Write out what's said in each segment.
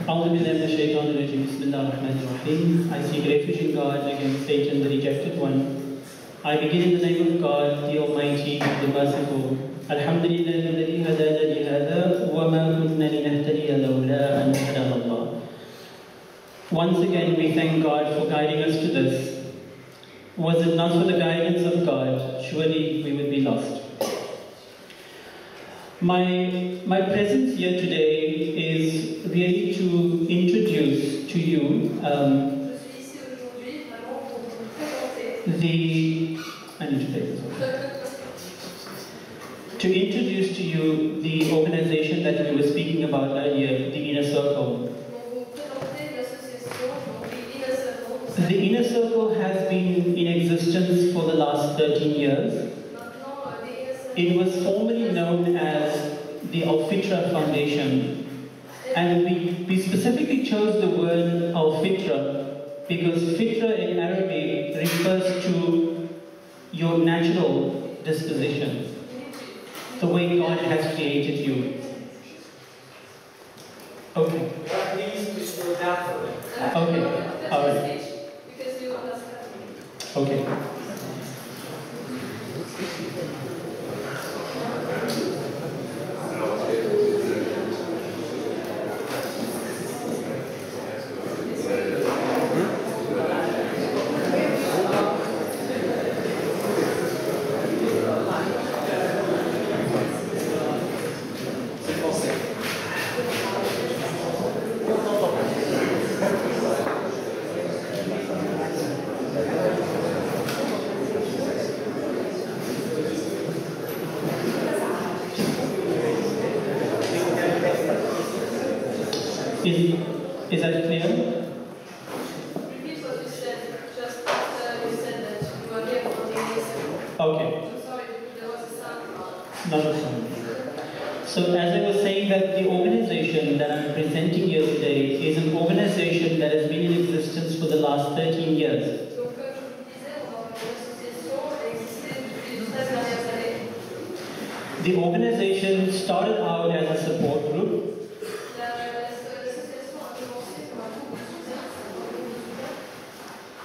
I seek refuge in God against Satan, the rejected one. I begin in the name of God, the Almighty, the Merciful. Alhamdulillah, الذي هدانا لهذا وما كنا لنهتدي لولا أن هدانا الله. Once again, we thank God for guiding us to this. Was it not for the guidance of God, surely we would be lost. My presence here today is really to introduce to you the organization that we were speaking about earlier, the Inner Circle. The Inner Circle has been in existence for the last 13 years. It was formerly known as the Al-Fitra Foundation, and we specifically chose the word Al-Fitra because Fitra in Arabic refers to your natural disposition, the way God has created you. Okay. Okay, all right. Okay. Is that clear? Repeat what you said, just after you said that you are here for the Inner. Okay. I'm sorry, there was a sound. Not a sound. So as I was saying, that the organization that I'm presenting here today is an organization that has been in existence for the last 13 years. Donc, comme je vous le disais, l'association a existé depuis les 13 dernières années. The organization started out as a support group.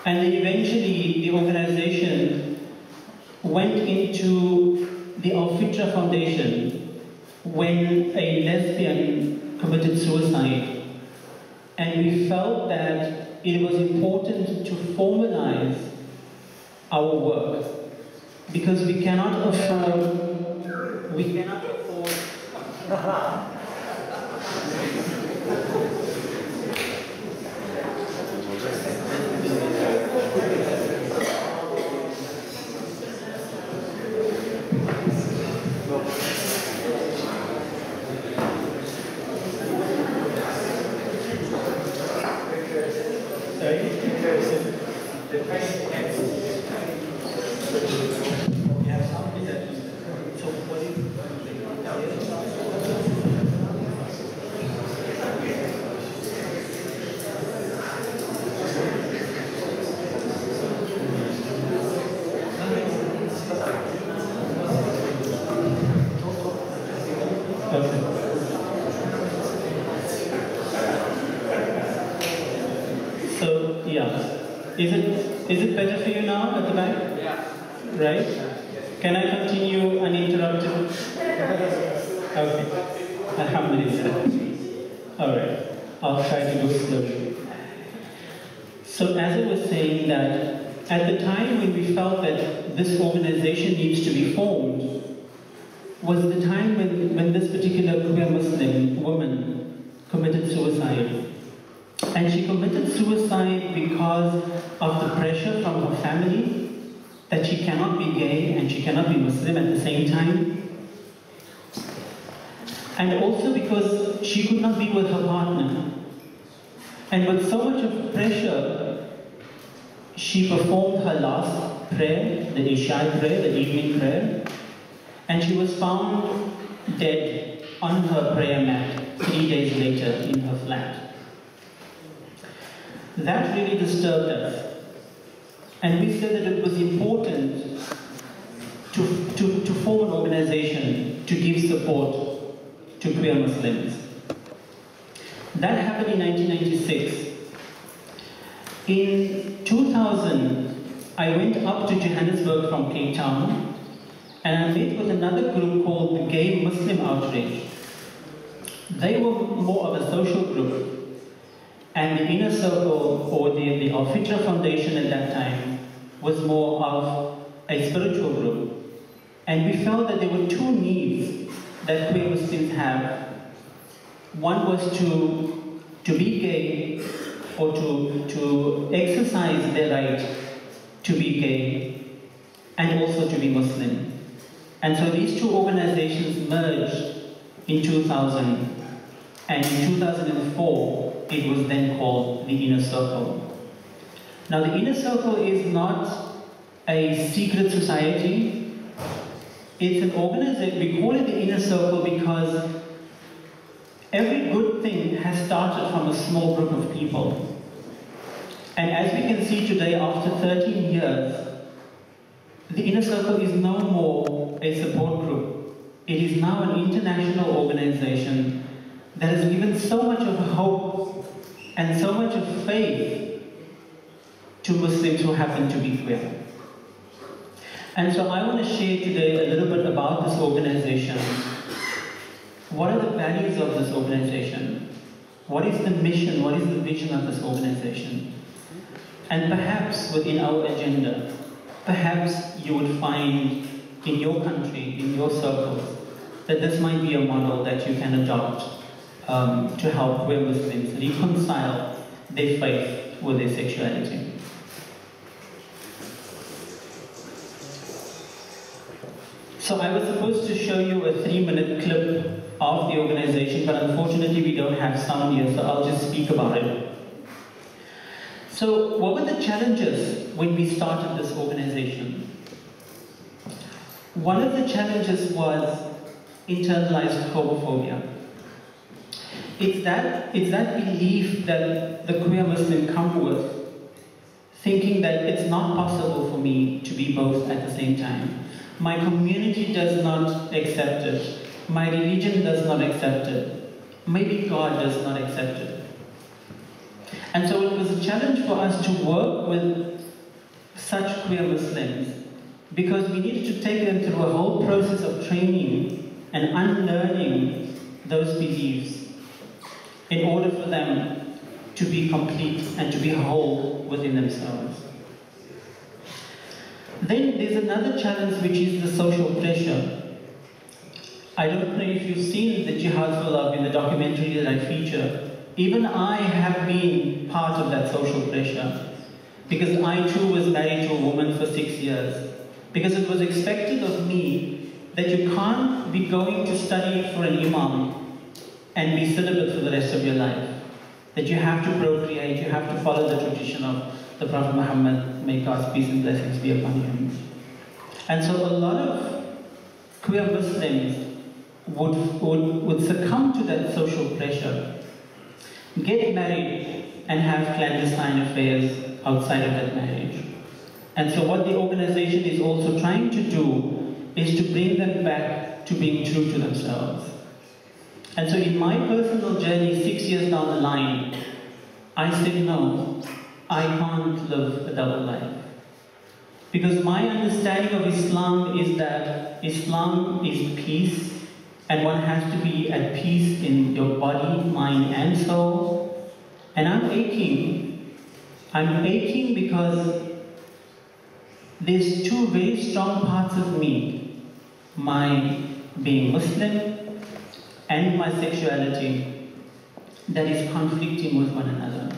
And then eventually the organization went into the Al-Fitra Foundation when a lesbian committed suicide. And we felt that it was important to formalize our work because we cannot afford Is it better for you now at the back? Yeah. Right? Can I continue uninterrupted? Okay. Alhamdulillah. Alright. I'll try to go slowly. So as I was saying that at the time when we felt that this organization needs to be formed was the time when this particular queer Muslim woman committed suicide. And she committed suicide because of the pressure from her family that she cannot be gay and she cannot be Muslim at the same time. And also because she could not be with her partner. And with so much of pressure, she performed her last prayer, the Isha prayer, the evening prayer, and she was found dead on her prayer mat 3 days later in her flat. That really disturbed us. And we said that it was important to form an organization to give support to queer Muslims. That happened in 1996. In 2000, I went up to Johannesburg from Cape Town, and I met with another group called the Gay Muslim Outrage. They were more of a social group, and the Inner Circle, or the Al-Fitra Foundation at that time, was more of a spiritual group. And we felt that there were two needs that queer Muslims have. One was to be gay, or to exercise their right to be gay, and also to be Muslim. And so these two organizations merged in 2000, and in 2004, it was then called the Inner Circle. Now, the Inner Circle is not a secret society. It's an organization. We call it the Inner Circle because every good thing has started from a small group of people. And as we can see today, after 13 years, the Inner Circle is no more a support group. It is now an international organization that has given so much of hope and so much of faith to Muslims who happen to be queer. And so I want to share today a little bit about this organization. What are the values of this organization? What is the mission? What is the vision of this organization? And perhaps within our agenda, perhaps you would find in your country, in your circles, that this might be a model that you can adopt to help queer Muslims reconcile their faith with their sexuality. So I was supposed to show you a 3-minute clip of the organization, but unfortunately we don't have sound here, so I'll just speak about it. So what were the challenges when we started this organization? One of the challenges was internalized homophobia. It's that belief that the queer Muslim come with, thinking that it's not possible for me to be both at the same time. My community does not accept it. My religion does not accept it. Maybe God does not accept it. And so it was a challenge for us to work with such queer Muslims because we needed to take them through a whole process of training and unlearning those beliefs in order for them to be complete and to be whole within themselves. Then there's another challenge, which is the social pressure. I don't know if you've seen the Jihad for Love in the documentary that I feature. Even I have been part of that social pressure because I too was married to a woman for 6 years. Because it was expected of me that you can't be going to study for an imam and be celibate for the rest of your life. That you have to procreate, you have to follow the tradition of the Prophet Muhammad, may God's peace and blessings be upon him. And so a lot of queer Muslims would succumb to that social pressure, get married and have clandestine affairs outside of that marriage. And so what the organization is also trying to do is to bring them back to being true to themselves. And so in my personal journey, 6 years down the line, I said, no, I can't live a double life. Because my understanding of Islam is that Islam is peace, and one has to be at peace in your body, mind, and soul. And I'm aching. I'm aching because there's two very strong parts of me, my being Muslim and my sexuality, that is conflicting with one another.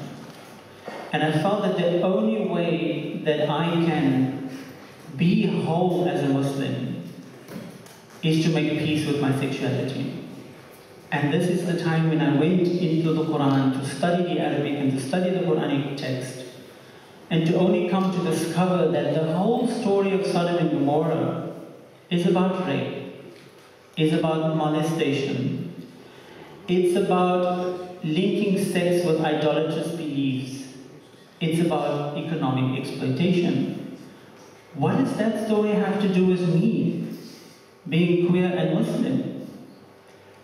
And I felt that the only way that I can be whole as a Muslim is to make peace with my sexuality. And this is the time when I went into the Quran to study the Arabic and to study the Quranic text, and to only come to discover that the whole story of Sodom and Gomorrah is about rape, is about molestation, it's about linking sex with idolatrous beliefs, it's about economic exploitation. What does that story have to do with me, being queer and Muslim?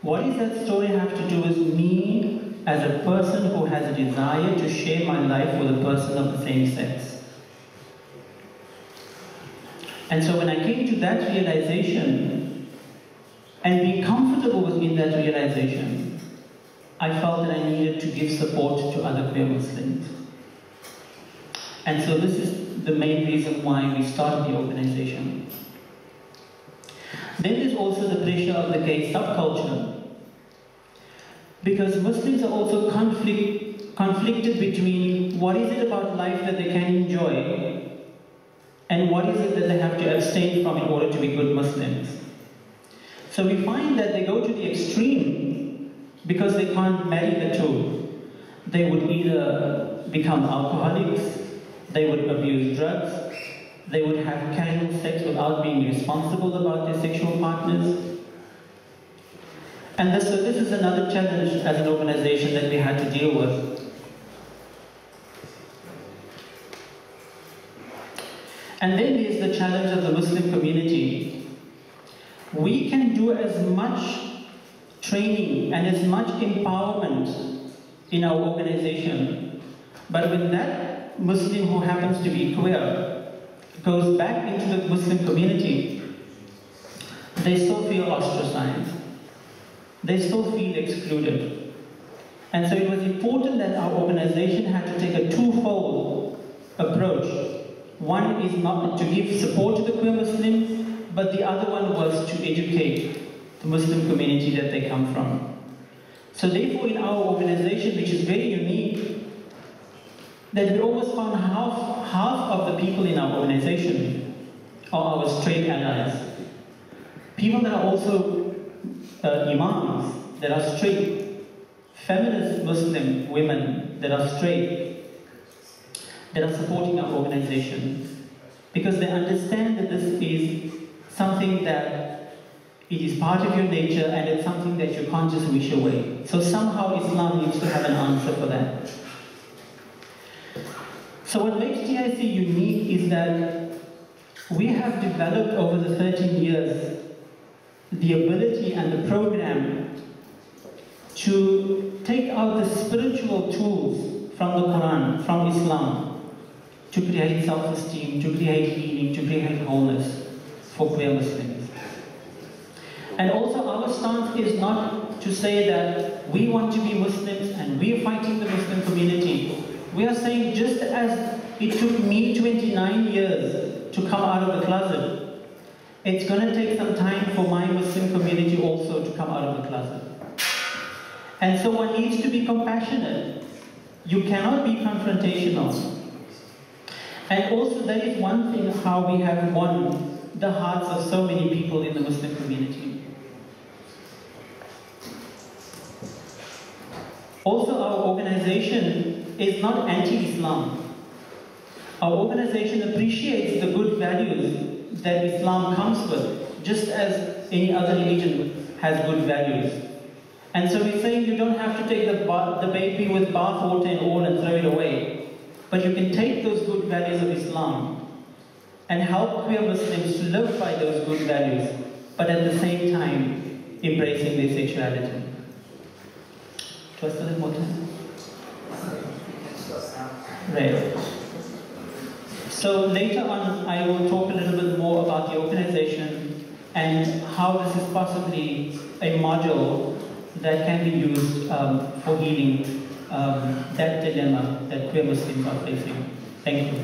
What does that story have to do with me as a person who has a desire to share my life with a person of the same sex. And so when I came to that realization and being comfortable within that realization, I felt that I needed to give support to other queer Muslims. And so this is the main reason why we started the organization. Then there's also the pressure of the gay subculture. Because Muslims are also conflicted between what is it about life that they can enjoy and what is it that they have to abstain from in order to be good Muslims. So we find that they go to the extreme because they can't marry the two. They would either become alcoholics, they would abuse drugs, they would have casual sex without being responsible about their sexual partners. And so this is another challenge as an organization that we had to deal with. And then there's the challenge of the Muslim community. We can do as much training and as much empowerment in our organization, but when that Muslim who happens to be queer goes back into the Muslim community, they still feel ostracized. They still feel excluded. And so it was important that our organization had to take a twofold approach. One is not to give support to the queer Muslim, but the other one was to educate the Muslim community that they come from. So therefore in our organization, which is very unique, that we almost found half of the people in our organization are our straight allies. People that are also imams, that are straight, feminist Muslim women that are straight, that are supporting our organization, because they understand that this is something that it is part of your nature and it's something that you can't just wish away. So somehow Islam needs to have an answer for that. So what makes TIC unique is that we have developed over the 13 years the ability and the program to take out the spiritual tools from the Quran, from Islam, to create self-esteem, to create healing, to create wholeness for queer Muslims. And also our stance is not to say that we want to be Muslims and we are fighting the Muslim community. We are saying just as it took me 29 years to come out of the closet, it's going to take some time for my Muslim community also to come out of the closet. And so one needs to be compassionate. You cannot be confrontational. And also that is one thing how we have won the hearts of so many people in the Muslim community. Also our organization is not anti-Islam. Our organization appreciates the good values that Islam comes with, just as any other religion has good values. And so we're saying you don't have to take the baby with bathwater and all and throw it away, but you can take those good values of Islam and help queer Muslims to live by those good values, but at the same time embracing their sexuality. Do I still have more time? Right. So later on, I will talk a little bit more about the organization and how this is possibly a module that can be used for healing that dilemma that queer Muslims are facing. Thank you.